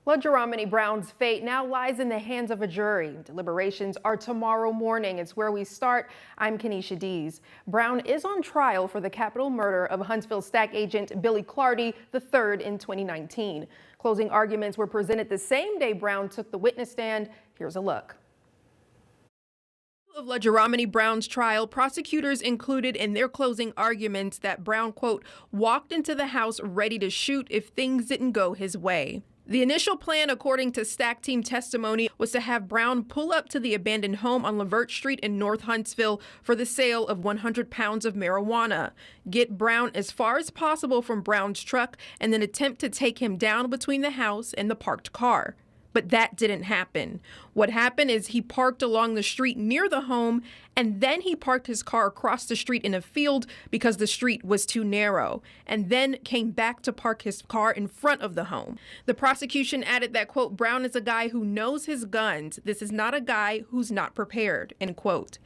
Lajeromeny Brown's fate now lies in the hands of a jury. Deliberations are tomorrow morning. It's where we start. I'm Kenesha Dees. Brown is on trial for the capital murder of Huntsville stack agent Billy Clardy III in 2019. Closing arguments were presented the same day Brown took the witness stand. Here's a look. Of Lajeromeny Brown's trial, prosecutors included in their closing arguments that Brown, quote, walked into the house ready to shoot if things didn't go his way. The initial plan, according to stack team testimony, was to have Brown pull up to the abandoned home on Lavert Street in North Huntsville for the sale of 100 pounds of marijuana, get Brown as far as possible from Brown's truck, and then attempt to take him down between the house and the parked car. But that didn't happen. What happened is he parked along the street near the home, and then he parked his car across the street in a field because the street was too narrow, and then came back to park his car in front of the home. The prosecution added that, quote, Brown is a guy who knows his guns. This is not a guy who's not prepared, end quote.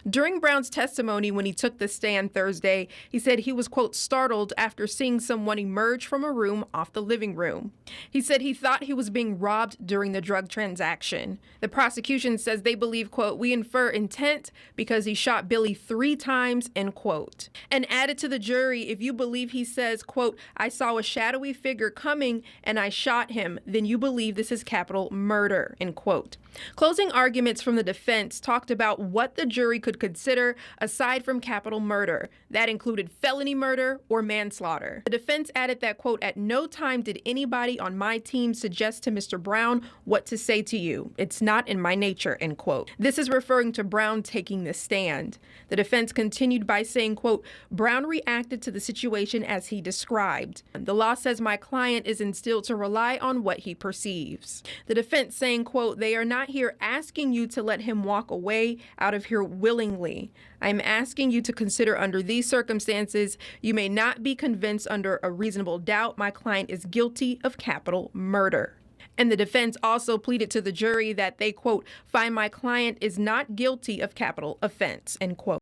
During Brown's testimony when he took the stand Thursday, he said he was, quote, startled after seeing someone emerge from a room off the living room. He said he thought he was being robbed during the drug transaction. The prosecution says they believe, quote, we infer intent because he shot Billy 3 times, end quote. And added to the jury, if you believe he says, quote, I saw a shadowy figure coming and I shot him, then you believe this is capital murder, end quote. Closing arguments from the defense talked about what the jury could consider aside from capital murder. That included felony murder or manslaughter. The defense added that, quote, at no time did anybody on my team suggest to Mr. Brown what to say to you. It's not in my nature, end quote. This is referring to Brown taking the stand. The defense continued by saying, quote, Brown reacted to the situation as he described. The law says my client is instilled to rely on what he perceives. The defense saying, quote, they are not here asking you to let him walk away out of here willingly. I'm asking you to consider under these circumstances, you may not be convinced under a reasonable doubt my client is guilty of capital murder. And the defense also pleaded to the jury that they, quote, find my client is not guilty of capital offense, end quote.